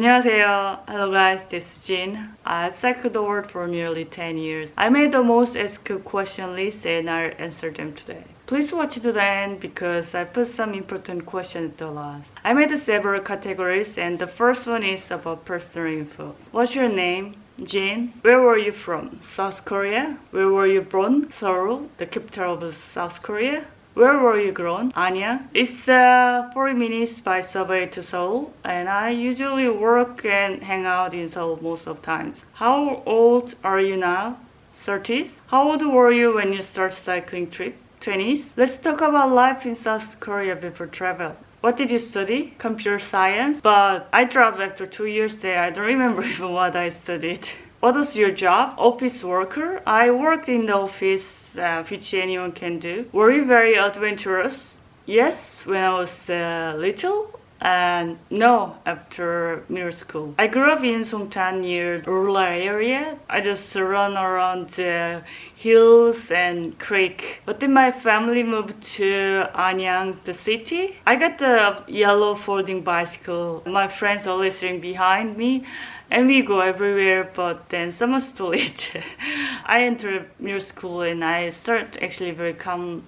안녕하세요. Hello guys, this is Jin. I've cycled the world for nearly 10 years. I made the most asked question list and I'll answer them today. Please watch to the end because I put some important questions at the last. I made several categories and the first one is about personal info. What's your name? Jin. Where were you from? South Korea. Where were you born? Seoul, the capital of South Korea. Where were you grown? Anya. It's 40 minutes by subway to Seoul, and I usually work and hang out in Seoul most of the times. How old are you now? 30s. How old were you when you started cycling trip? 20s. Let's talk about life in South Korea before travel. What did you study? Computer science. But I dropped after 2 years there. I don't remember even what I studied. What was your job? Office worker. I worked in the office, which anyone can do. Were you very adventurous? Yes, when I was little. And no, after middle school. I grew up in Songtan near rural area. I just run around the hills and creek. But then my family moved to Anyang, the city. I got the yellow folding bicycle. My friends always sitting behind me. And we go everywhere, but then someone stole it. I entered middle school and I started actually very calm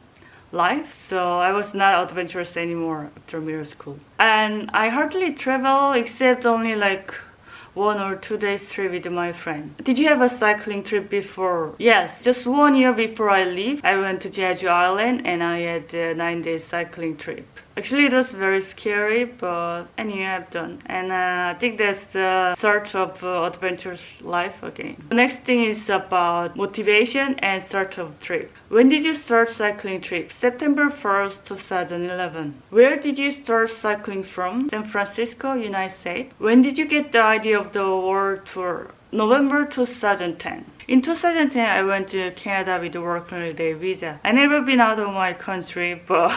life, so I was not adventurous anymore after middle school. And I hardly travel except only like 1 or 2 days trip with my friend. Did you have a cycling trip before? Yes, just 1 year before I leave, I went to Jeju Island and I had a 9-day cycling trip. Actually, it was very scary, but anyway, I've done. And I think that's the start of adventurous life again. The next thing is about motivation and start of trip. When did you start cycling trip? September 1st, 2011. Where did you start cycling from? San Francisco, United States. When did you get the idea of the world tour? November 2010. In 2010, I went to Canada with a work holiday visa. I never been out of my country, but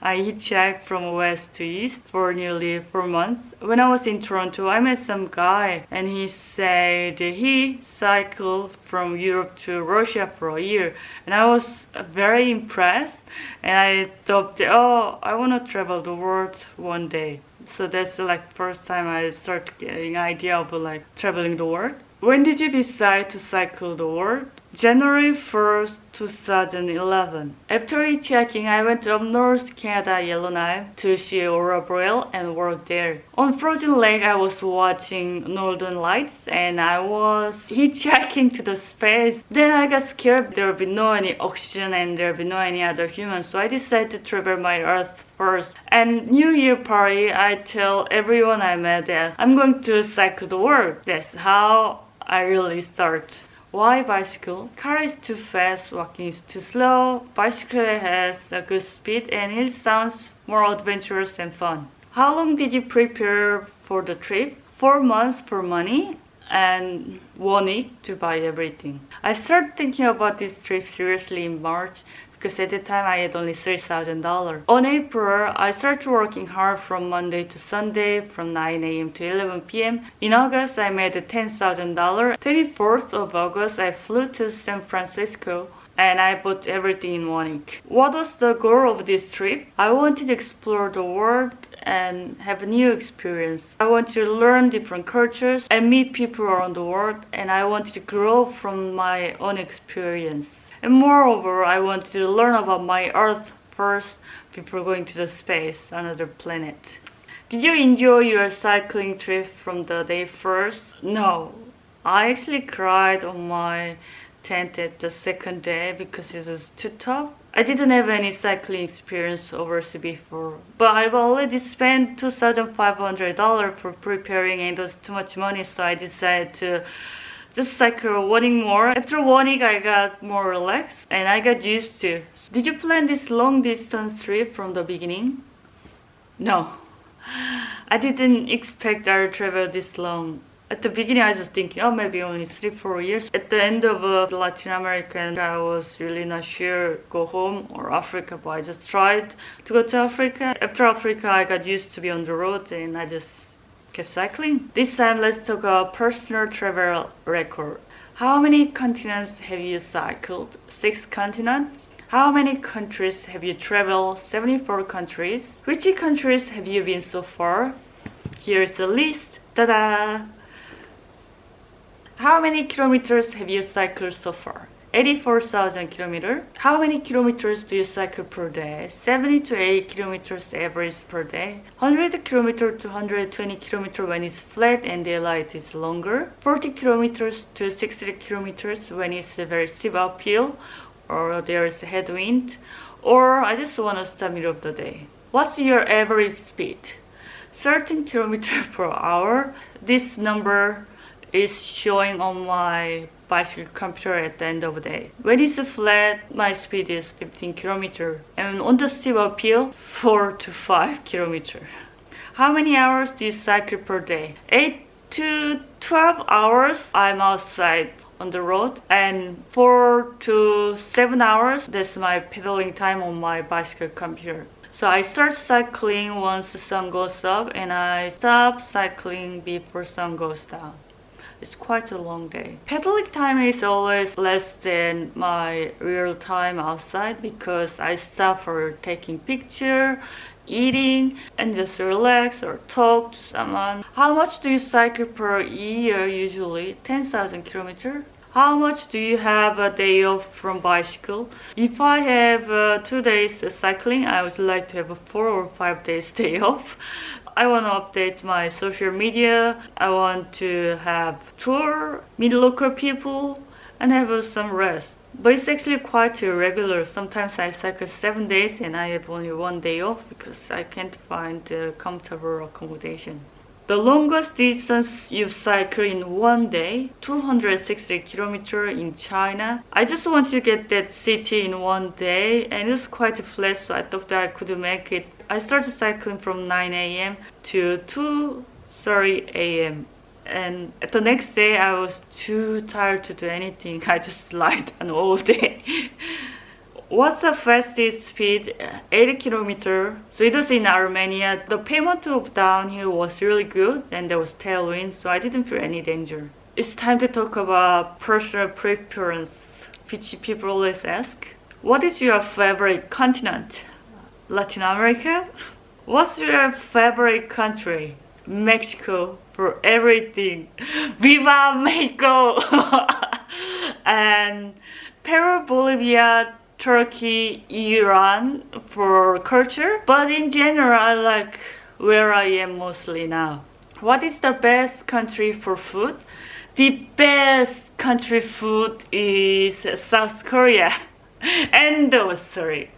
I hitchhiked from west to east for nearly 4 months. When I was in Toronto, I met some guy and he said he cycled from Europe to Russia for a year. And I was very impressed and I thought, oh, I want to travel the world one day. So that's like first time I started getting idea of like traveling the world. When did you decide to cycle the world? January 1st, 2011. After hitchhiking, I went up north Canada, Yellowknife to see Aurora Boreal and work there. On Frozen Lake, I was watching Northern Lights and I was hitchhiking to the space. Then I got scared there would be no any oxygen and there would be no any other humans, so I decided to travel my Earth first. And New Year party, I tell everyone I met that I'm going to cycle the world. That's how I really start. Why bicycle? Car is too fast, walking is too slow, bicycle has a good speed and it sounds more adventurous and fun. How long did you prepare for the trip? 4 months for money and 1 week to buy everything. I started thinking about this trip seriously in March because at the time I had only $3,000. On April, I started working hard from Monday to Sunday from 9 a.m. to 11 p.m. In August, I made $10,000. 24th of August, I flew to San Francisco and I bought everything in 1 week. What was the goal of this trip? I wanted to explore the world and have a new experience. I wanted to learn different cultures and meet people around the world, and I wanted to grow from my own experience. And moreover, I wanted to learn about my Earth first before going to the space, another planet. Did you enjoy your cycling trip from the day first? No. I actually cried on my tent at the second day because it was too tough. I didn't have any cycling experience overseas before, but I've already spent $2,500 for preparing and it was too much money, so I decided to just cycle 1 week more. After 1 week, I got more relaxed and I got used to. Did you plan this long distance trip from the beginning? No. I didn't expect I would travel this long. At the beginning, I was just thinking, oh, maybe only 3-4 years. At the end of Latin America, I was really not sure go home or Africa, but I just tried to go to Africa. After Africa, I got used to be on the road and I just kept cycling. This time, let's talk about personal travel record. How many continents have you cycled? 6 continents. How many countries have you traveled? 74 countries. Which countries have you been so far? Here's a list. Ta-da! How many kilometers have you cycled so far? 84,000 kilometers. How many kilometers do you cycle per day? 70 to 80 kilometers average per day. 100 kilometers to 120 kilometers when it's flat and daylight is longer. 40 kilometers to 60 kilometers when it's a very steep uphill or there is a headwind. Or I just want to stop middle of the day. What's your average speed? 13 kilometers per hour. This number is showing on my bicycle computer at the end of the day. When it's flat, my speed is 15 kilometers. And on the steep uphill, 4 to 5 kilometers. How many hours do you cycle per day? 8 to 12 hours I'm outside on the road, and 4 to 7 hours, that's my pedaling time on my bicycle computer. So I start cycling once the sun goes up and I stop cycling before sun goes down. It's quite a long day. Pedaling time is always less than my real time outside because I stop for taking picture, eating, and just relax or talk to someone. How much do you cycle per year usually? 10,000 kilometers. How much do you have a day off from bicycle? If I have 2 days cycling, I would like to have a 4 or 5 days day off. I want to update my social media. I want to have tour, meet local people, and have some rest. But it's actually quite irregular. Sometimes I cycle 7 days and I have only 1 day off because I can't find comfortable accommodation. The longest distance you cycle in 1 day, 260 kilometers in China. I just want to get that city in 1 day, and it's quite flat, so I thought that I could make it. I started cycling from 9 a.m. to 2:30 a.m. And the next day I was too tired to do anything. I just lied down all day. What's the fastest speed? 80 kilometers. So it was in Armenia. The payment of downhill was really good and there was tailwind, so I didn't feel any danger. It's time to talk about personal preference, which people always ask. What is your favorite continent? Latin America? What's your favorite country? Mexico for everything. Viva Mexico! And Peru, Bolivia, Turkey, Iran for culture. But in general, I like where I am mostly now. What is the best country for food? The best country food is South Korea and sorry.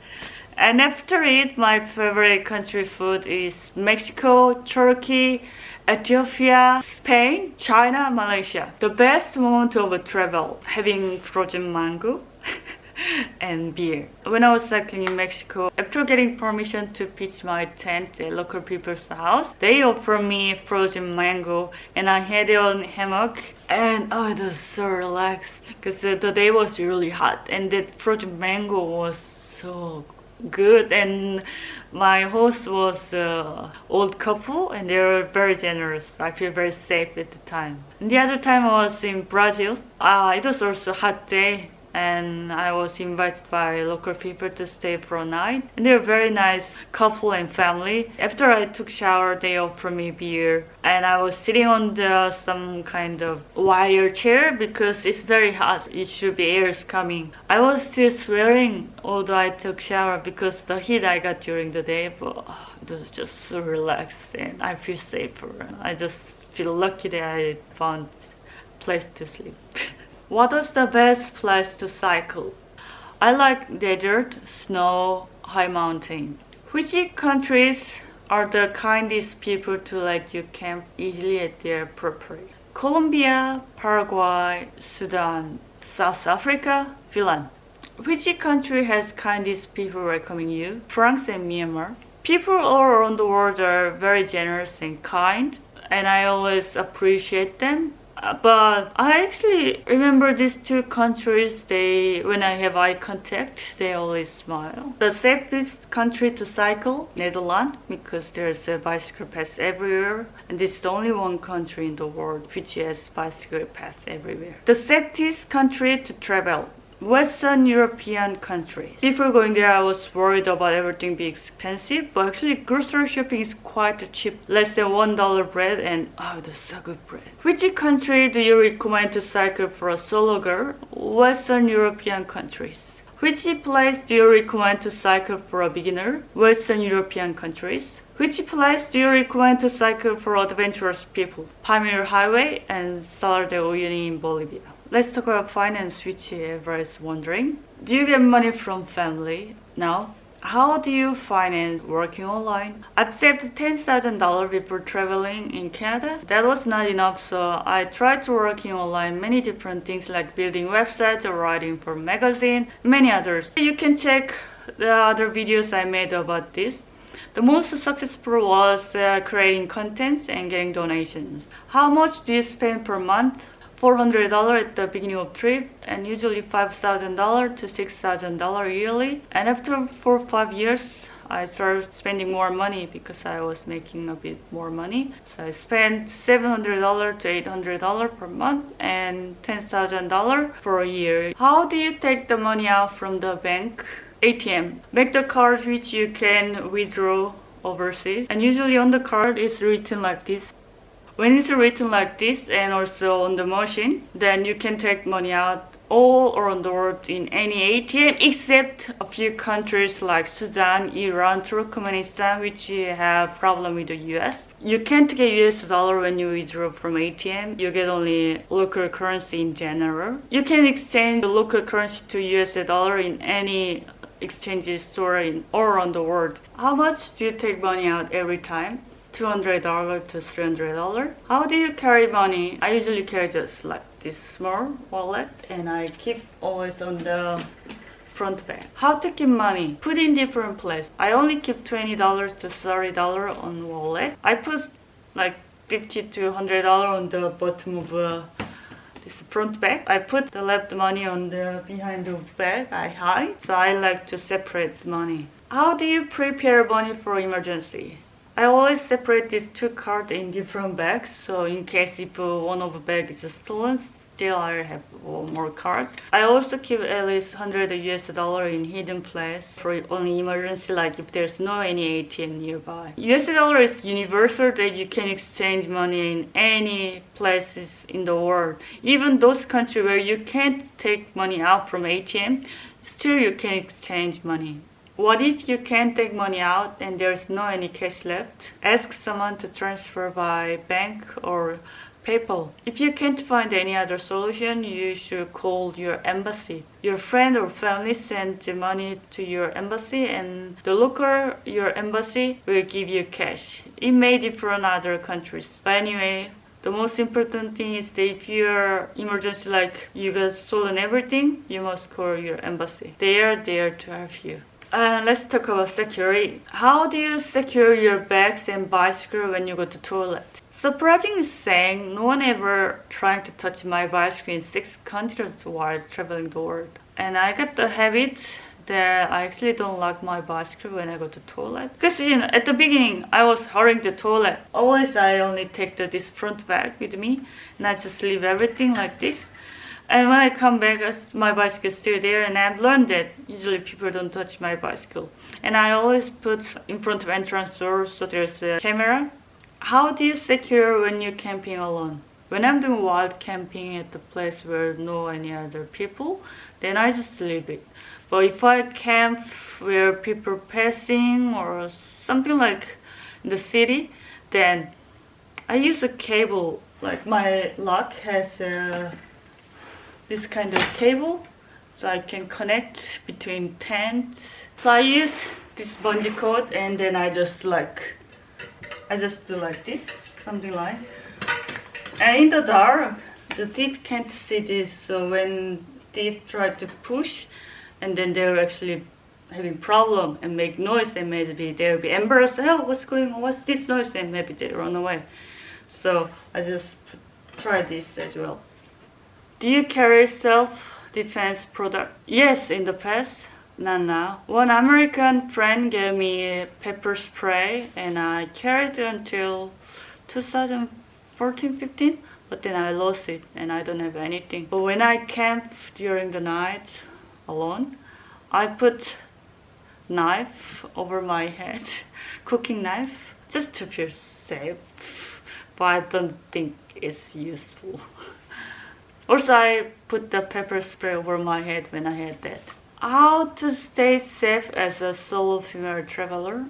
And after it, my favorite country food is Mexico, Turkey, Ethiopia, Spain, China, Malaysia. The best moment of travel, having frozen mango and beer. When I was cycling in Mexico, after getting permission to pitch my tent at local people's house, they offered me frozen mango and I had it on hammock, and it was so relaxed because the day was really hot and that frozen mango was so good, and my host was an old couple and they were very generous. I feel very safe at the time. And the other time I was in Brazil. It was also a hot day and I was invited by local people to stay for a night, and they were very nice couple and family. After I took shower, they offered me beer and I was sitting on some kind of wire chair because it's very hot. It should be airs coming. I was still swearing although I took shower because the heat I got during the day, but it was just so relaxed and I feel safer. I just feel lucky that I found a place to sleep. What is the best place to cycle? I like desert, snow, high mountain. Which countries are the kindest people to let you camp easily at their property? Colombia, Paraguay, Sudan, South Africa, Finland. Which country has kindest people welcoming you? France and Myanmar. People all around the world are very generous and kind, and I always appreciate them. But I actually remember these 2 countries, when I have eye contact, they always smile. The safest country to cycle, Netherlands, because there's a bicycle path everywhere. And this is the only one country in the world which has bicycle path everywhere. The safest country to travel, Western European countries. Before going there, I was worried about everything being expensive, but actually grocery shopping is quite cheap, less than $1 bread, and oh, that's so good bread. Which country do you recommend to cycle for a solo girl? Western European countries. Which place do you recommend to cycle for a beginner? Western European countries. Which place do you recommend to cycle for adventurous people? Pamir Highway and Salar de Uyuni in Bolivia. Let's talk about finance, which everyone is wondering. Do you get money from family? No. How do you finance working online? I saved $10,000 before traveling in Canada. That was not enough, so I tried to working online many different things like building websites or writing for magazine, many others. You can check the other videos I made about this. The most successful was creating contents and getting donations. How much do you spend per month? $400 at the beginning of trip, and usually $5,000 to $6,000 yearly. And after 4 or 5 years, I started spending more money because I was making a bit more money. So I spent $700 to $800 per month and $10,000 for a year. How do you take the money out from the bank? ATM. Make the card which you can withdraw overseas, and usually on the card is written like this. When it's written like this and also on the machine, then you can take money out all around the world in any ATM except a few countries like Sudan, Iran, Turkmenistan, which have problem with the US. You can't get US dollar when you withdraw from ATM. You get only local currency in general. You can exchange the local currency to US dollar in any exchange store all around the world. How much do you take money out every time? $200 to $300. How do you carry money? I usually carry just like this small wallet, and I keep always on the front bag. How to keep money? Put in different place. I only keep $20 to $30 on wallet. I put like $50 to $100 on the bottom of this front bag. I put the left money on the behind the bag. I hide. So I like to separate money. How do you prepare money for emergency? I always separate these two cards in different bags, so in case if one of the bag is stolen, still I have one more card. I also keep at least $100 in hidden place for only emergency, like if there's no any ATM nearby. $, is universal that you can exchange money in any places in the world. Even those countries where you can't take money out from ATM, still you can exchange money. What if you can't take money out and there's no any cash left? Ask someone to transfer by bank or PayPal. If you can't find any other solution, you should call your embassy. Your friend or family send the money to your embassy, and the local your embassy will give you cash. It may differ in other countries. But anyway, the most important thing is that if you're emergency, like you got stolen everything, you must call your embassy. They are there to help you. Let's talk about security. How do you secure your bags and bicycle when you go to toilet? Surprisingly saying, no one ever trying to touch my bicycle in 6 continents while traveling the world. And I got the habit that I actually don't lock my bicycle when I go to toilet. Because at the beginning, I was hurrying to toilet. Always I only take this front bag with me, and I just leave everything like this. And when I come back, my bicycle is still there, and I've learned that usually people don't touch my bicycle. And I always put in front of entrance door so there's a camera. How do you secure when you're camping alone? When I'm doing wild camping at the place where no any other people, then I just leave it. But if I camp where people passing or something like in the city, then I use a cable. Like my lock has this kind of cable, so I can connect between tents. So I use this bungee cord, and then I just do like this, something like. And in the dark, the thief can't see this, so when thief try to push, and then they're actually having problem and make noise, and maybe they'll be embarrassed. Oh, what's going on? What's this noise? And maybe they run away. So I just try this as well. Do you carry self-defense product? Yes, in the past, not now. One American friend gave me pepper spray, and I carried it until 2014-15, but then I lost it and I don't have anything. But when I camp during the night, alone, I put knife over my head, cooking knife, just to feel safe, but I don't think it's useful. Also, I put the pepper spray over my head when I had that. How to stay safe as a solo female traveler?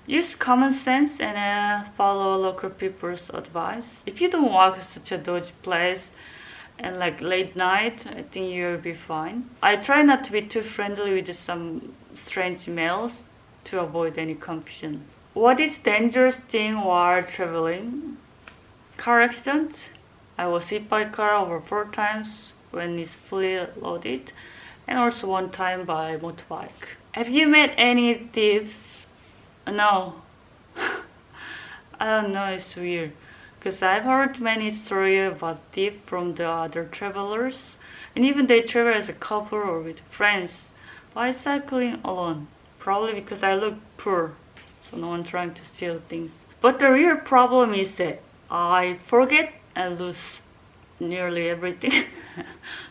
Use common sense and follow local people's advice. If you don't walk such a dodgy place and like late night, I think you'll be fine. I try not to be too friendly with some strange males to avoid any confusion. What is dangerous thing while traveling? Car accident. I was hit by a car over 4 times when it's fully loaded, and also 1 time by motorbike. Have you met any thieves? No. I don't know, it's weird. Because I've heard many stories about thieves from the other travelers, and even they travel as a couple or with friends, by cycling alone. Probably because I look poor, so no one trying to steal things. But the real problem is that I forget and lose nearly everything.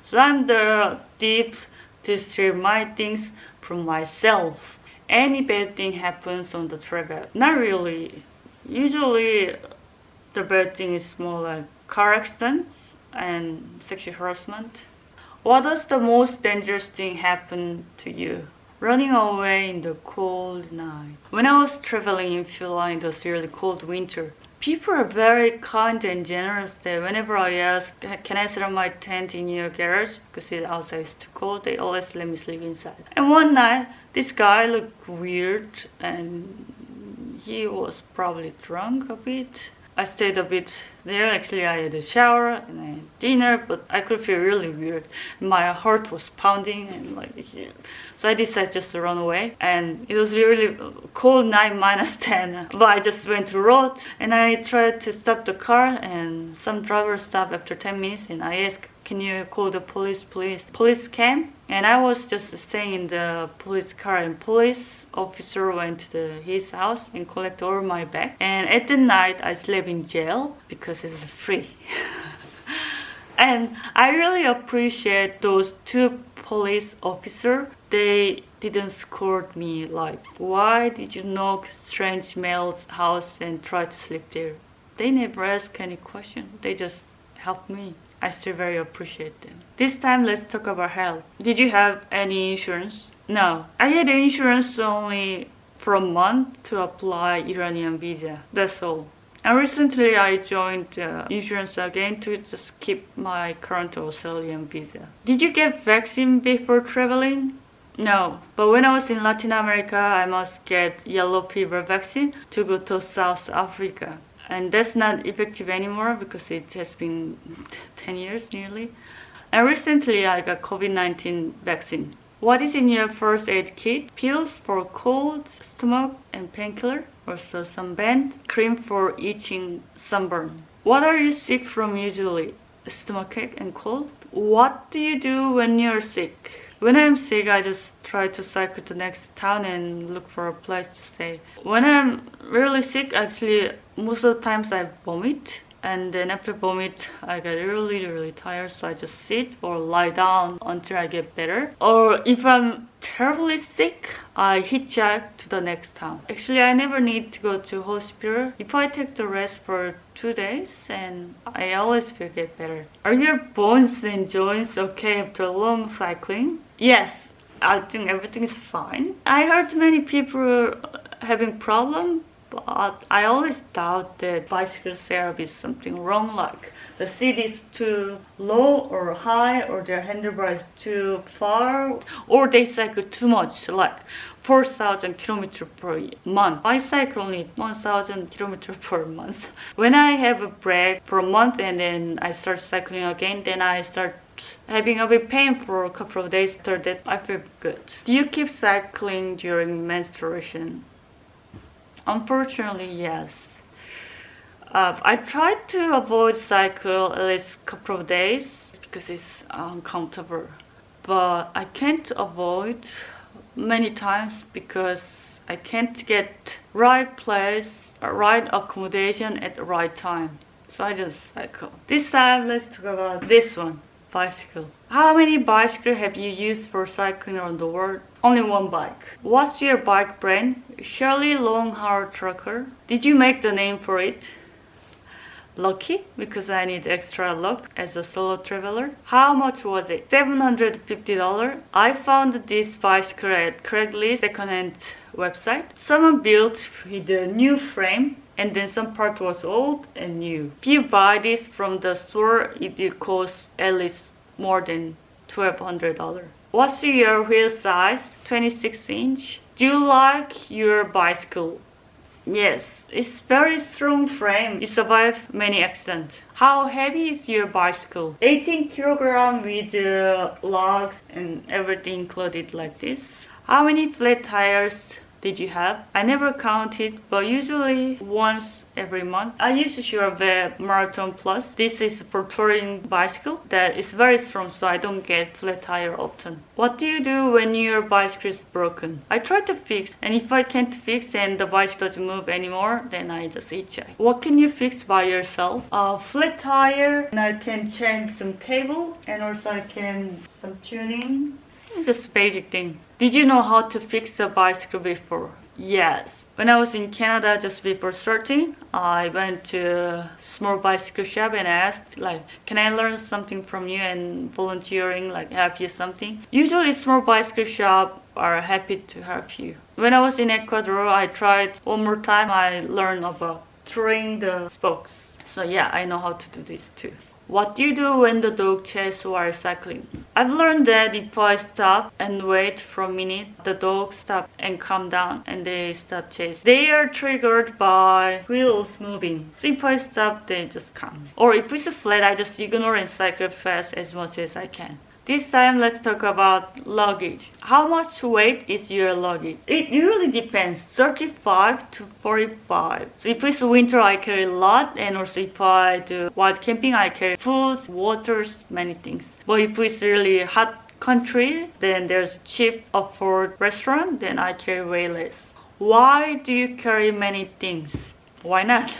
So I'm the thief to steal my things from myself. Any bad thing happens on the travel? Not really. Usually the bad thing is more like car accidents and sexual harassment. What does the most dangerous thing happen to you? Running away in the cold night. When I was traveling in Finland in this really cold winter, people are very kind and generous there. Whenever I ask, can I set up my tent in your garage? Because outside is too cold, they always let me sleep inside. And one night, this guy looked weird and he was probably drunk a bit. I stayed a bit there. Actually, I had a shower and I had dinner, but I could feel really weird. My heart was pounding and like, so I decided just to run away. And it was really cold night, -10. But I just went to road and I tried to stop the car, and some driver stopped after 10 minutes and I asked, can you call the police, please? Police came and I was just staying in the police car, and police officer went to his house and collected all my bag. And at the night I slept in jail because it's free. And I really appreciate those 2 police officers. They didn't scold me like, why did you knock strange male's house and try to sleep there? They never asked any question. They just helped me. I still very appreciate them. This time let's talk about health. Did you have any insurance? No. I had insurance only for a month to apply Iranian visa. That's all. And recently I joined insurance again to just keep my current Australian visa. Did you get vaccine before traveling? No, but when I was in Latin America, I must get yellow fever vaccine to go to South Africa. And that's not effective anymore because it has been 10 years nearly. And recently I got COVID-19 vaccine. What is in your first aid kit? Pills for cold, stomach, and painkiller. Also some band, cream for itching, sunburn. What are you sick from usually? Stomachache and cold? What do you do when you're sick? When I'm sick, I just try to cycle to the next town and look for a place to stay. When I'm really sick, actually, most of the times I vomit. And then after vomit, I get really tired, so I just sit or lie down until I get better. Or if I'm terribly sick, I hitchhike to the next town. Actually, I never need to go to hospital. If I take the rest for 2 days, and I always feel get better. Are your bones and joints okay after long cycling? Yes, I think everything is fine. I heard many people having problems, but I always doubt that bicycle therapy is something wrong, like the seat is too low or high, or their handlebar is too far, or they cycle too much, like 4,000 kilometers per month. I cycle only 1,000 kilometers per month. When I have a break for a month and then I start cycling again, then I start having a bit pain for a couple of days. After that, I feel good. Do you keep cycling during menstruation? Unfortunately, yes. I try to avoid cycle at least a couple of days because it's uncomfortable. But I can't avoid many times because I can't get right place, right accommodation at the right time. So I just cycle. This time, let's talk about this one. bicycle. How many bicycles have you used for cycling around the world? Only one bike. What's your bike brand? Surely Long Haul Trucker. Did you make the name for it? Lucky, because I need extra luck as a solo traveler. How much was it? $750. I found this bicycle at Craigslist secondhand website. Someone built with a new frame and then some part was old and new. If you buy this from the store, it will cost at least more than $1,200. What's your wheel size? 26 inch. Do you like your bicycle? Yes, it's very strong frame. It survived many accidents. How heavy is your bicycle? 18 kilogram with lugs and everything included like this. How many flat tires did you have? I never counted, but usually once every month. I use Trave Marathon Plus. This is for touring bicycle that is very strong, so I don't get flat tire often. What do you do when your bicycle is broken? I try to fix, and if I can't fix and the bicycle doesn't move anymore, then I just hitchhike. What can you fix by yourself? Flat tire, and I can change some cable, and also I can some tuning. Just basic thing. Did you know how to fix a bicycle before? Yes. When I was in Canada just before starting, I went to a small bicycle shop and asked, like, can I learn something from you and volunteering, like help you something? Usually small bicycle shop are happy to help you. When I was in Ecuador, I tried one more time. I learned about turning the spokes. So yeah, I know how to do this too. What do you do when the dog chases while cycling? I've learned that if I stop and wait for a minute, the dogs stop and calm down and they stop chasing. They are triggered by wheels moving. So if I stop, they just calm. Or if it's flat, I just ignore and cycle fast as much as I can. This time, let's talk about luggage. How much weight is your luggage? It really depends, 35 to 45. So if it's winter, I carry a lot, and also if I do wild camping, I carry food, waters, many things. But if it's really hot country, then there's cheap afford restaurant, then I carry way less. Why do you carry many things? Why not?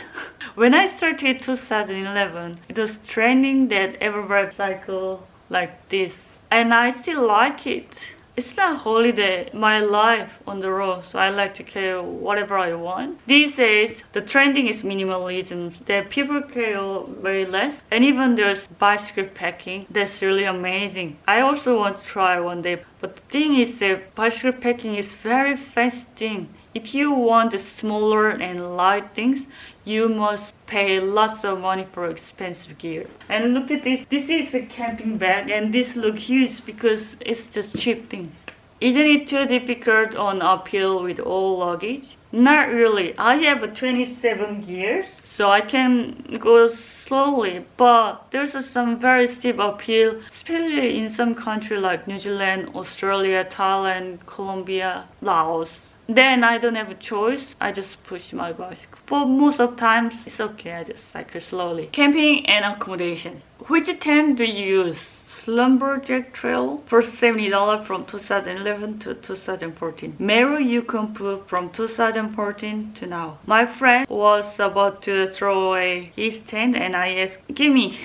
When I started 2011, it was trending that everybody cycle like this, and I still like it. It's not holiday, my life on the road, so I like to carry whatever I want. These days, the trending is minimalism, that people carry very less, and even there's bicycle packing. That's really amazing. I also want to try one day, but the thing is that bicycle packing is very fast thing. If you want the smaller and light things, you must pay lots of money for expensive gear. And look at this. This is a camping bag, and this looks huge because it's just cheap thing. Isn't it too difficult on uphill with all luggage? Not really. I have 27 gears, so I can go slowly. But there's some very steep uphill, especially in some countries like New Zealand, Australia, Thailand, Colombia, Laos. Then I don't have a choice. I just push my bicycle. But most of the times, it's okay. I just cycle slowly. Camping and accommodation. Which tent do you use? Lumberjack Trail for $70 from 2011 to 2014. Meru Yukon Poop from 2014 to now. My friend was about to throw away his tent and I asked, give me.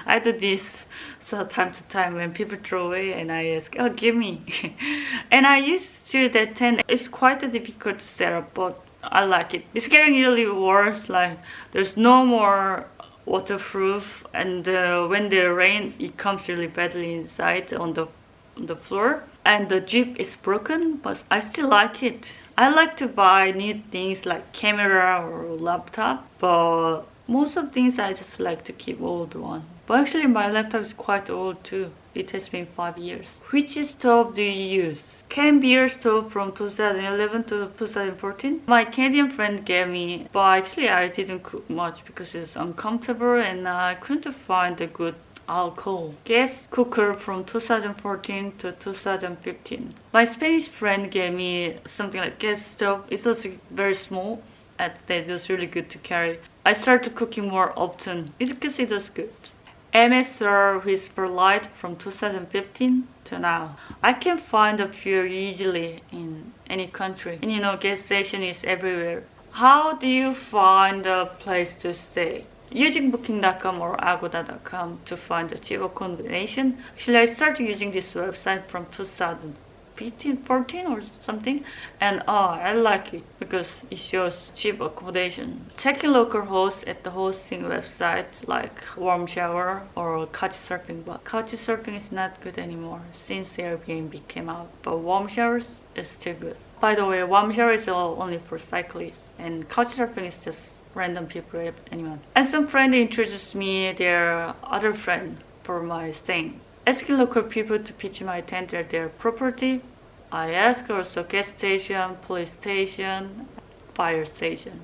I do this. So time to time when people throw away and I ask, oh, give me. And I used to that tent. It's quite difficult to set up, but I like it. It's getting really worse. Like there's no more waterproof, and when there rain, it comes really badly inside on the floor. And the Jeep is broken, but I still like it. I like to buy new things like camera or laptop, but most of things I just like to keep old one. But actually my laptop is quite old too. It has been 5 years. Which stove do you use? Campbeer stove from 2011 to 2014. My Canadian friend gave me, but actually I didn't cook much because it's uncomfortable and I couldn't find a good alcohol. Gas cooker from 2014 to 2015. My Spanish friend gave me something like gas stove. It was very small and it was really good to carry. I started cooking more often because it was good. MSR Whisper Light from 2015 to now. I can find a fuel easily in any country. And gas station is everywhere. How do you find a place to stay? using booking.com or agoda.com to find a cheap accommodation. Actually, I started using this website from 2015, 14 or something, and I like it because it shows cheap accommodation. Checking local hosts at the hosting websites like Warm Shower or Couchsurfing, but Couchsurfing is not good anymore since Airbnb came out, but Warm Showers is still good. By the way, Warm Shower is only for cyclists, and Couchsurfing is just random people, anyone. And some friend introduced me their other friend for my staying. Asking local people to pitch my tent at their property. I ask also gas station, police station, fire station,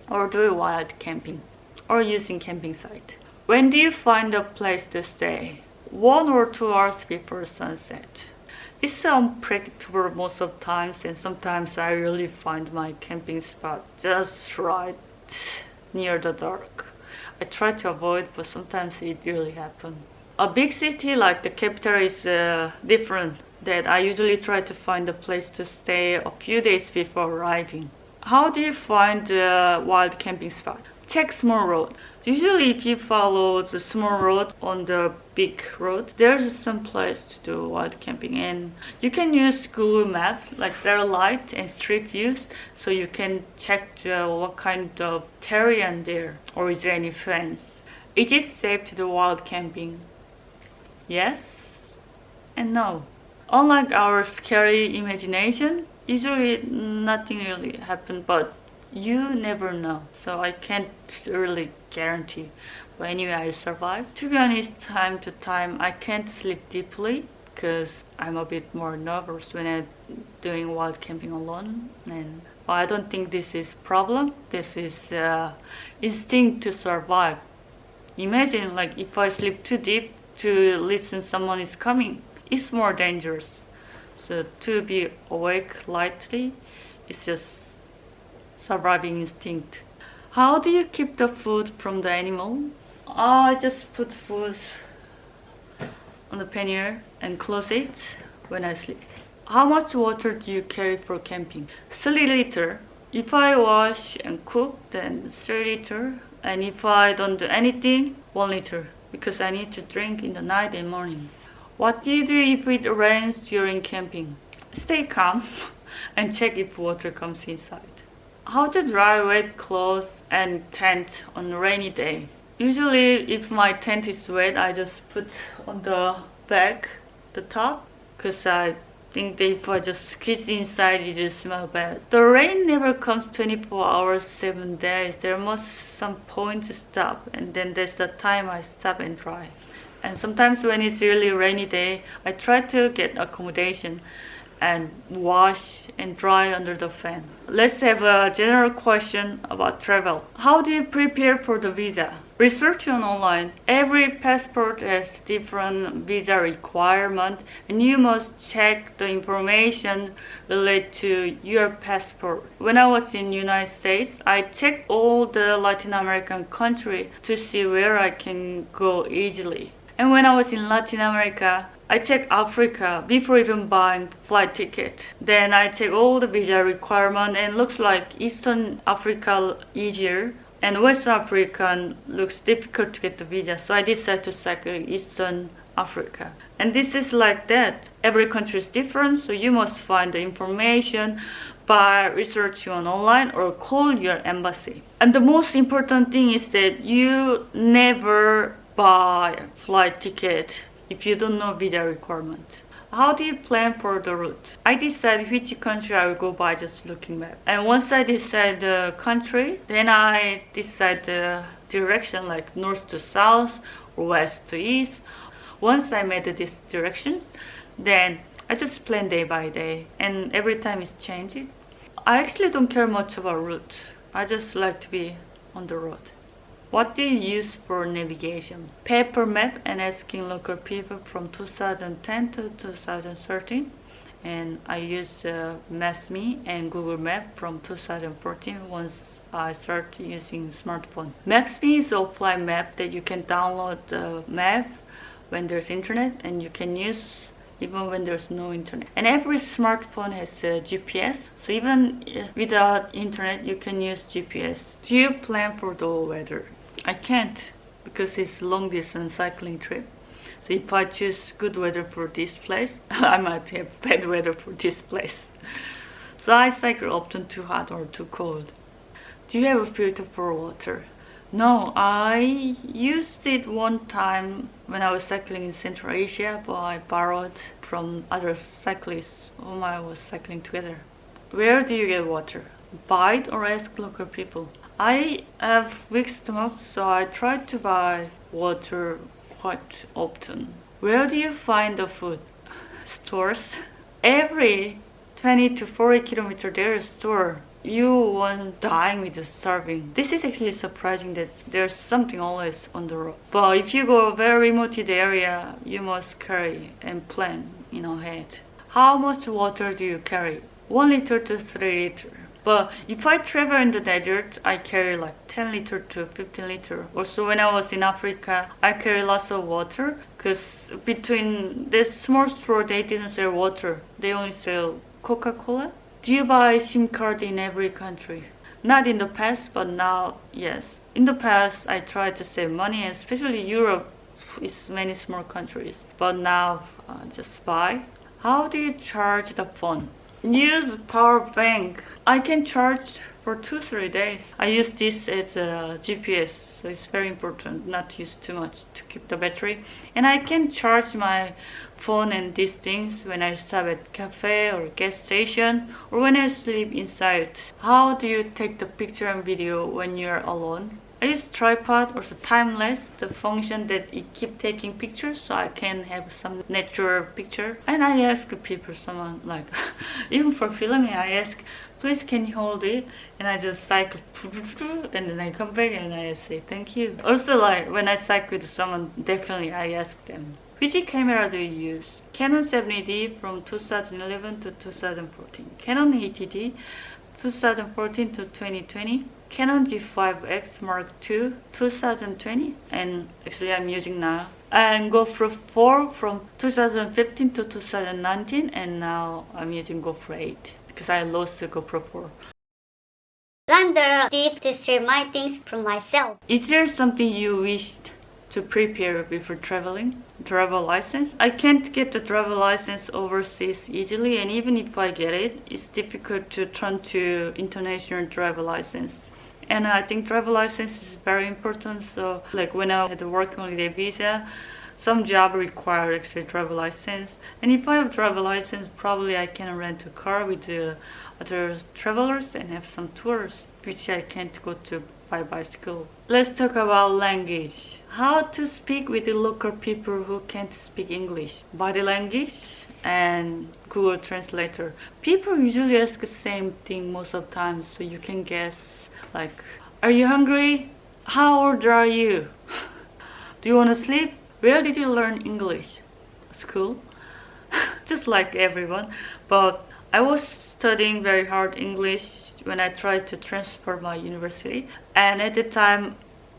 or do wild camping, or using camping site. When do you find a place to stay? 1 or 2 hours before sunset. It's unpredictable most of the times, and sometimes I really find my camping spot just right near the dark. I try to avoid, but sometimes it really happens. A big city like the capital is different, that I usually try to find a place to stay a few days before arriving. How do you find a wild camping spot? Check small road. Usually if you follow the small road on the big road, there's some place to do wild camping, and you can use Google Maps like satellite and street views, so you can check what kind of terrain there, or is there any fence. Is it safe to do wild camping? Yes and no. Unlike our scary imagination, usually nothing really happens, but you never know, so I can't really guarantee. But anyway, I survived. To be honest, time to time I can't sleep deeply because I'm a bit more nervous when I'm doing wild camping alone. And I don't think this is problem. This is instinct to survive. Imagine like if I sleep too deep to listen someone is coming, it's more dangerous. So to be awake lightly, it's just surviving instinct. How do you keep the food from the animal? I just put food on the pannier and close it when I sleep. How much water do you carry for camping? 3 liters. If I wash and cook, then 3 liters. And if I don't do anything, 1 liter, because I need to drink in the night and morning. What do you do if it rains during camping? Stay calm and check if water comes inside. How to dry wet clothes and tent on a rainy day? Usually if my tent is wet, I just put on the back, the top, because I think that if I just squeeze inside, it just smells bad. The rain never comes 24 hours, 7 days. There must some point to stop, and then there's the time I stop and dry. And sometimes when it's really rainy day, I try to get accommodation and wash and dry under the fan. Let's have a general question about travel. How do you prepare for the visa? Research on online. Every passport has different visa requirement, and you must check the information related to your passport. When I was in United States, I checked all the Latin American countries to see where I can go easily. And when I was in Latin America, I checked Africa before even buying flight ticket. Then I checked all the visa requirement, and looks like Eastern Africa easier and West Africa looks difficult to get the visa. So I decided to cycle Eastern Africa. And this is like that. Every country is different, so you must find the information by researching on online or call your embassy. And the most important thing is that you never buy flight ticket if you don't know visa requirement. How do you plan for the route? I decide which country I will go by just looking map. And once I decide the country, then I decide the direction like north to south or west to east. Once I made these directions, then I just plan day by day, and every time it's changing. I actually don't care much about route. I just like to be on the road. What do you use for navigation? Paper map and asking local people from 2010 to 2013. And I use Maps.me and Google Map from 2014 once I started using smartphone. Maps.me is an offline map that you can download the map when there's internet, and you can use even when there's no internet. And every smartphone has a GPS, so even without internet you can use GPS. Do you plan for the weather? I can't because it's long distance cycling trip. So if I choose good weather for this place, I might have bad weather for this place. So I cycle often too hot or too cold. Do you have a filter for water? No, I used it one time when I was cycling in Central Asia, but I borrowed from other cyclists whom I was cycling together. Where do you get water? Buy it or ask local people? I have weak stomach, so I try to buy water quite often. Where do you find the food? Stores. Every 20 to 40 kilometers there is a store. You won't dying with the starving. This is actually surprising that there's something always on the road. But if you go a very remote area, you must carry and plan in ahead. How much water do you carry? 1 liter to 3 liter. But if I travel in the desert, I carry like 10 liter to 15 liter. Also, when I was in Africa, I carry lots of water because between this small store, they didn't sell water. They only sell Coca-Cola. Do you buy SIM card in every country? Not in the past, but now, yes. In the past, I tried to save money, especially Europe is many small countries. But now, just buy. How do you charge the phone? Use power bank. I can charge for 2-3 days. I use this as a GPS, so it's very important not to use too much to keep the battery. And I can charge my phone and these things when I stop at cafe or gas station or when I sleep inside. How do you take the picture and video when you're alone? I use tripod or time-lapse, the function that it keep taking pictures so I can have some natural picture. And I ask people, someone like, even for filming, I ask, please can you hold it? And I just cycle, and then I come back and I say thank you. Also, like when I cycle with someone, definitely I ask them, which camera do you use? Canon 70D from 2011 to 2014. Canon 80D 2014 to 2020. Canon G5X Mark II 2020, and actually I'm using now. And GoPro 4 from 2015 to 2019, and now I'm using GoPro 8 because I lost the GoPro 4. I'm the deep to share my things from myself. Is there something you wished to prepare before traveling? Travel license? I can't get the travel license overseas easily, and even if I get it, it's difficult to turn to international travel license. And I think travel license is very important. So like when I had a work holiday visa, some job require actually travel license. And if I have travel license, probably I can rent a car with the other travelers and have some tours, which I can't go to by bicycle. Let's talk about language. How to speak with the local people who can't speak English. Body language and Google Translator. People usually ask the same thing most of the time, so you can guess like, are you hungry? How old are you? Do you want to sleep? Where did you learn English? School? Just like everyone. But I was studying very hard English when I tried to transfer my university. And at the time,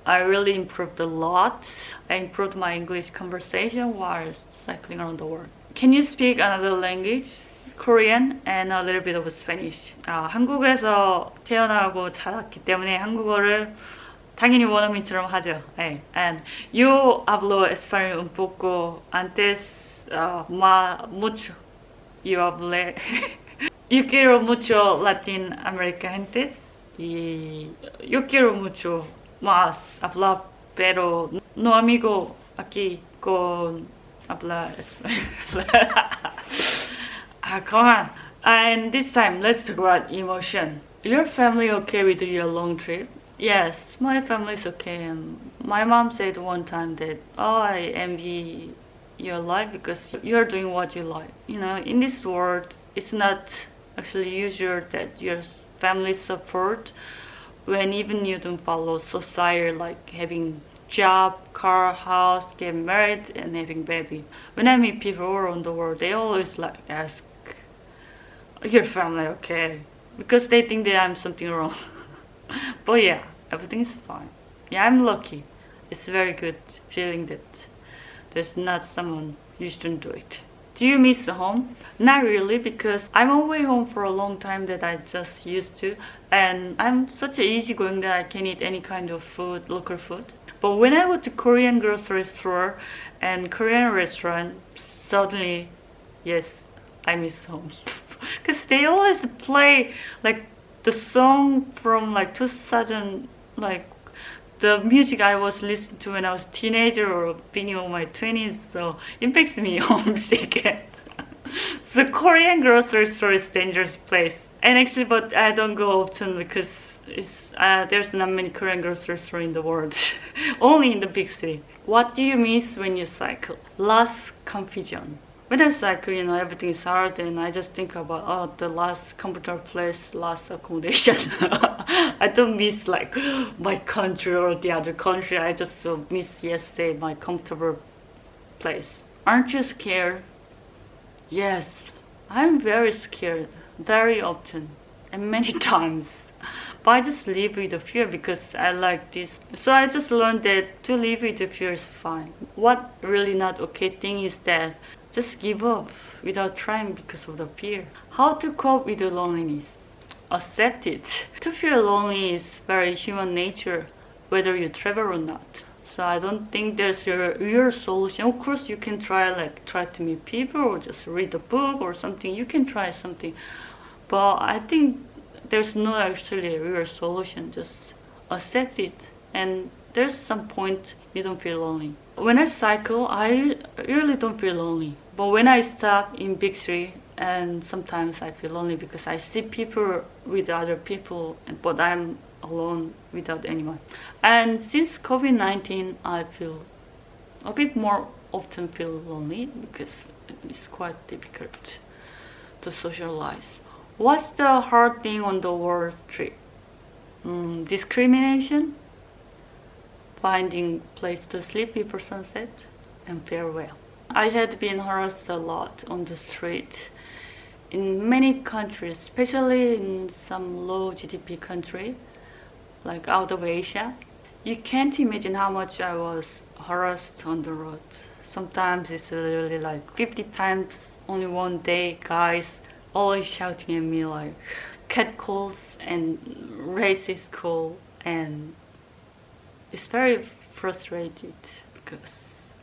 I really improved a lot. I improved my English conversation while cycling around the world. Can you speak another language? Korean and a little bit of Spanish. 한국에서 태어나고 자랐기 때문에 한국어를 당연히 원어민처럼 하죠. 네. And yo hablo español un poco antes, mucho. Yo hablé. Yo quiero mucho Latinoamérica gentes y yo quiero mucho más hablar, pero no amigo aquí con hablar español. Come on. And this time, let's talk about emotion. Your family okay with your long trip? Yes, my family is okay. And my mom said one time that, oh, I envy your life because you're doing what you like. You know, in this world, it's not actually usual that your family support when even you don't follow society, like having job, car, house, get married, and having baby. When I meet people all around the world, they always like ask, your family okay? Because they think that I'm something wrong. But yeah, everything's fine. Yeah, I'm lucky. It's a very good feeling that there's not someone you shouldn't do it. Do you miss home? Not really, because I'm away home for a long time that I just used to, and I'm such an easygoing that I can eat any kind of food, local food. But when I go to Korean grocery store and Korean restaurant, suddenly, yes, I miss home. Because they always play like the song from like 2000, like the music I was listening to when I was teenager or beginning of my 20s, so it makes me homesick. The Korean grocery store is a dangerous place. And actually, but I don't go often because there's not many Korean grocery stores in the world. Only in the big city. What do you miss when you cycle? Last confusion. When I cycle, everything is hard and I just think about, the last comfortable place, last accommodation. I don't miss like my country or the other country. I just miss yesterday my comfortable place. Aren't you scared? Yes, I'm very scared, very often, and many times. But I just live with the fear because I like this. So I just learned that to live with the fear is fine. What really not okay thing is that just give up without trying because of the fear. How to cope with the loneliness? Accept it. To feel lonely is very human nature, whether you travel or not. So I don't think there's a real solution. Of course, you can try to meet people or just read a book or something. You can try something, but I think there's no actually a real solution. Just accept it, and there's some point you don't feel lonely. When I cycle, I really don't feel lonely. But when I stop in big city, and sometimes I feel lonely because I see people with other people, but I'm alone without anyone. And since COVID-19, I feel a bit more often feel lonely because it's quite difficult to socialize. What's the hard thing on the world trip? Discrimination, finding place to sleep before sunset, and farewell. I had been harassed a lot on the street in many countries, especially in some low GDP country, like out of Asia. You can't imagine how much I was harassed on the road. Sometimes it's really like 50 times only one day, guys always shouting at me like catcalls and racist call, and it's very frustrated because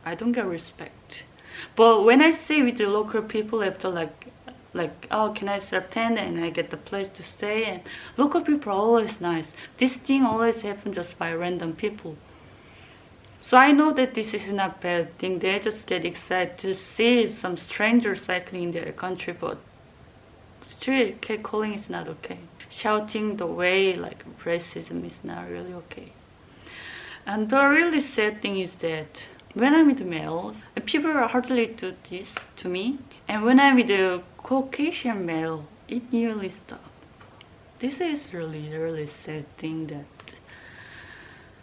I don't get respect. But when I stay with the local people after oh, can I serve tent and I get the place to stay, and local people are always nice. This thing always happens just by random people. So I know that this is not bad thing. They just get excited to see some stranger cycling in their country, but still catcalling is not okay. Shouting the way like racism is not really okay. And the really sad thing is that when I'm with males, people hardly do this to me. And when I'm with a Caucasian male, it nearly stops. This is really sad thing that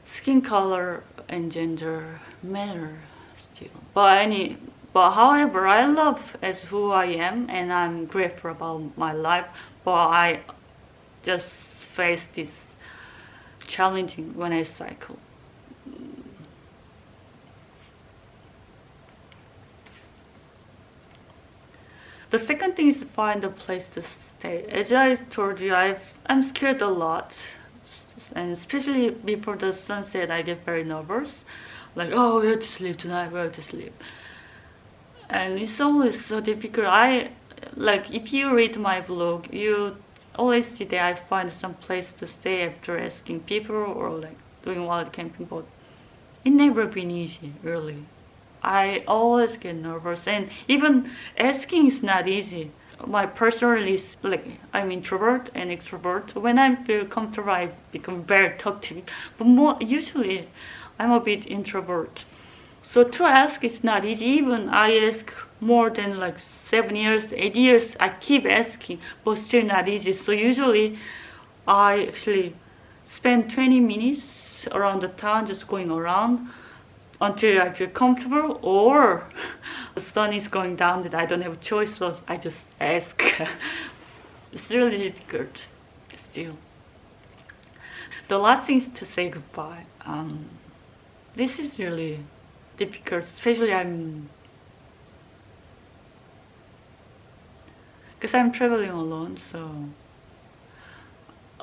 skin color and gender matter still. But however, I love as who I am and I'm grateful about my life. But I just face this challenging when I cycle. The second thing is to find a place to stay. As I told you, I'm scared a lot. And especially before the sunset, I get very nervous. Like, oh, where to sleep tonight, where to sleep. And it's always so difficult. If you read my blog, you always see that I find some place to stay after asking people or like doing wild camping, but it never been easy, really. I always get nervous, and even asking is not easy. My personality is I'm introvert and extrovert. When I feel comfortable, I become very talkative. But usually, I'm a bit introvert. So to ask is not easy. Even I ask more than 7 years, 8 years. I keep asking, but still not easy. So usually, I actually spend 20 minutes around the town, just going around until I feel comfortable, or the sun is going down that I don't have a choice, so I just ask. It's really difficult still. The last thing is to say goodbye. This is really difficult, especially because I'm traveling alone. So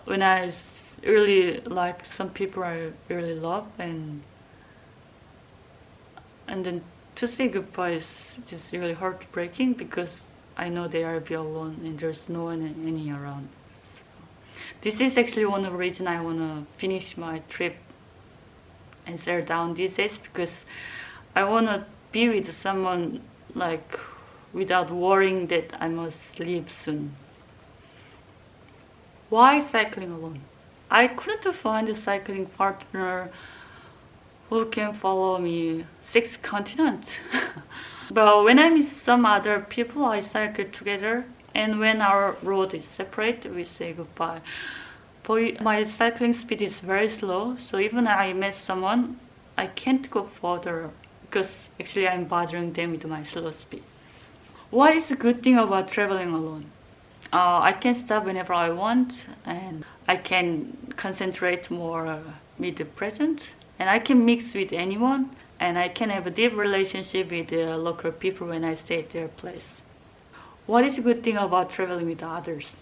when I really like some people I really love, and then to say goodbye is just really heartbreaking because I know they are be alone and there's no one any around. This is actually one of the reasons I want to finish my trip and settle down these days, because I want to be with someone like without worrying that I must leave soon. Why cycling alone? I couldn't find a cycling partner who can follow me 6 continents. But when I meet some other people, I cycle together, and when our road is separate, we say goodbye. But my cycling speed is very slow, so even I met someone, I can't go further because actually I'm bothering them with my slow speed. What is the good thing about traveling alone? I can stop whenever I want, and I can concentrate more with the present, and I can mix with anyone, and I can have a deep relationship with the local people when I stay at their place. What is a good thing about traveling with others?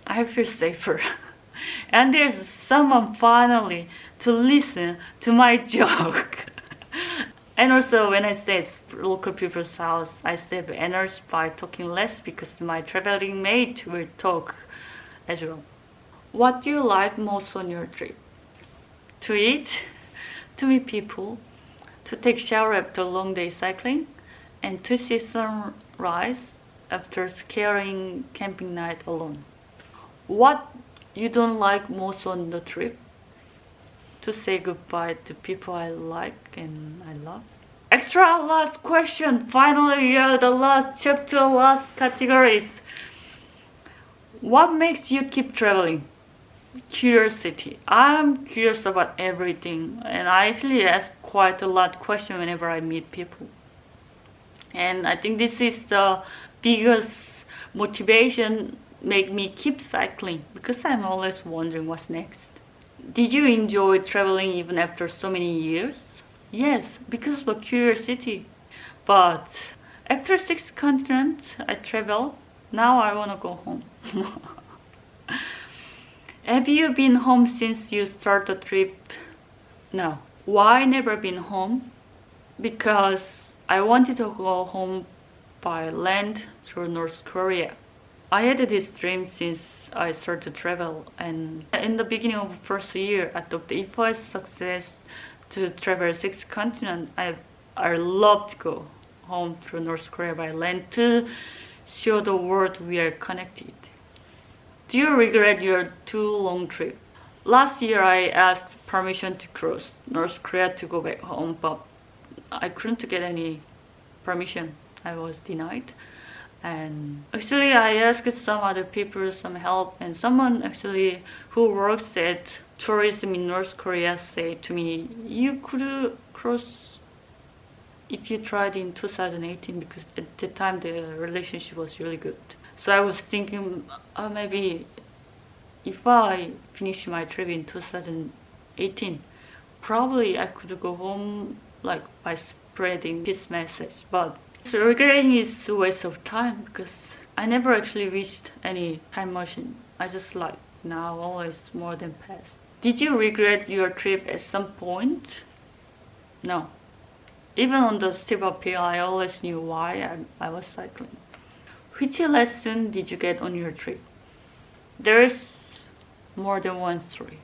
I feel safer. And there's someone finally to listen to my joke. And also when I stay at local people's house, I save energy by talking less because my traveling mate will talk as well. What do you like most on your trip? To eat, to meet people, to take shower after a long day cycling, and to see sunrise after scaring camping night alone. What you don't like most on the trip? To say goodbye to people I like and I love. Extra last question. Finally, the last chapter, last categories. What makes you keep traveling? Curiosity. I'm curious about everything, and I actually ask quite a lot of questions whenever I meet people. And I think this is the biggest motivation make me keep cycling, because I'm always wondering what's next. Did you enjoy traveling even after so many years? Yes, because of curiosity. But after 6 continents I travel, now I want to go home. Have you been home since you started the trip? No. Why never been home? Because I wanted to go home by land through North Korea. I had this dream since I started to travel, and in the beginning of the first year, I thought if I success to travel 6 continents, I love to go home through North Korea by land to show the world we are connected. Do you regret your too long trip? Last year I asked permission to cross North Korea to go back home, but I couldn't get any permission. I was denied. And actually I asked some other people some help, and someone actually who works at tourism in North Korea said to me, you could cross if you tried in 2018, because at the time the relationship was really good. So I was thinking maybe if I finish my trip in 2018, probably I could go home like by spreading this message. But so regretting is a waste of time, because I never actually reached any time machine. I just like now always more than past. Did you regret your trip at some point? No. Even on the steep uphill, I always knew why I was cycling. Which lesson did you get on your trip? There is more than one story.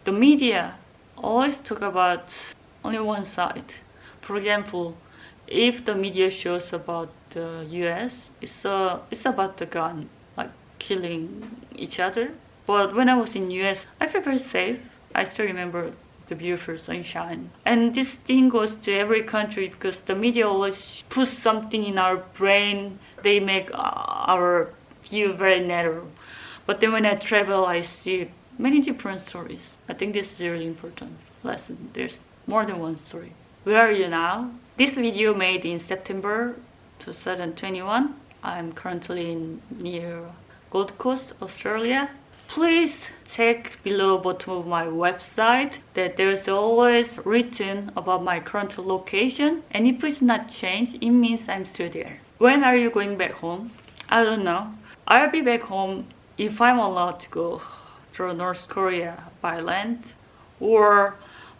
The media always talk about only one side. For example, if the media shows about the US, it's about the gun, like killing each other. But when I was in US, I felt very safe. I still remember the beautiful sunshine. And this thing goes to every country, because the media always puts something in our brain. They make our view very narrow. But then when I travel, I see many different stories. I think this is a really important lesson. There's more than one story. Where are you now? This video made in September 2021. I'm currently near Gold Coast, Australia. Please check below bottom of my website that there's always written about my current location, and if it's not changed, it means I'm still there. When are you going back home? I don't know. I'll be back home if I'm allowed to go through North Korea by land, or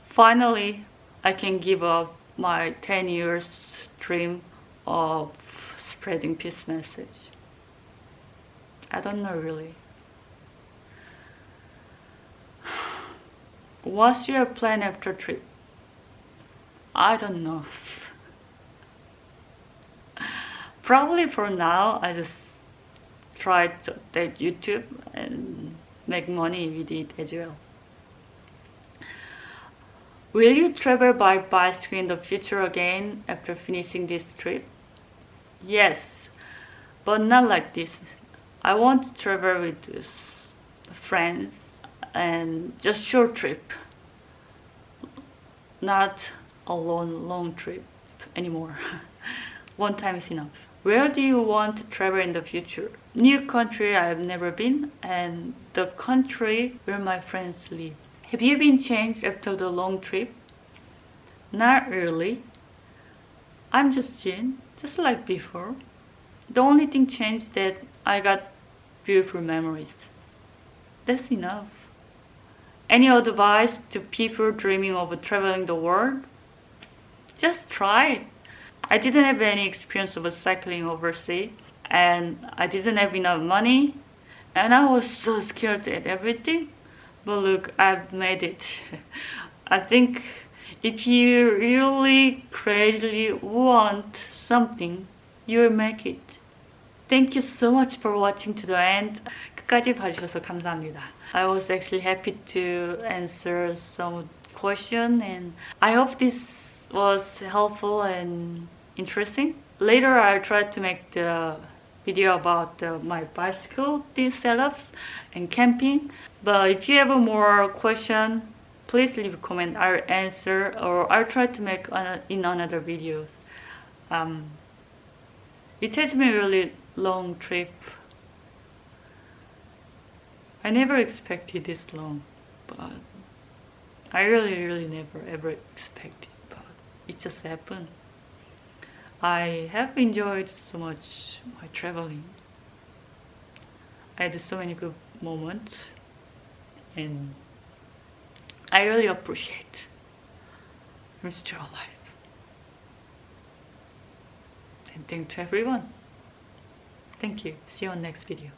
finally I can give up my 10 years dream of spreading peace message. I don't know really. What's your plan after trip? I don't know. Probably for now, I just try to update YouTube and make money with it as well. Will you travel by bicycle in the future again after finishing this trip? Yes, but not like this. I want to travel with friends and just short trip, not a long trip anymore. One time is enough. Where do you want to travel in the future? New country I have never been, and the country where my friends live. Have you been changed after the long trip? Not really. I'm just Jin, just like before. The only thing changed that I got beautiful memories. That's enough. Any advice to people dreaming of traveling the world? Just try it. I didn't have any experience of cycling overseas, and I didn't have enough money, and I was so scared at everything. But look, I've made it. I think if you really crazily want something, you'll make it. Thank you so much for watching to the end. 끝까지 봐주셔서 감사합니다. I was actually happy to answer some question, and I hope this was helpful and interesting. Later I'll try to make the video about my bicycle, these setups, and camping. But if you have a more question, please leave a comment. I'll answer, or I'll try to make in another video. It has been a really long trip. I never expected this long, but I really never ever expected, but it just happened. I have enjoyed so much my traveling. I had so many good moments, and I really appreciate I'm still alive. And thank to everyone. Thank you. See you on next video.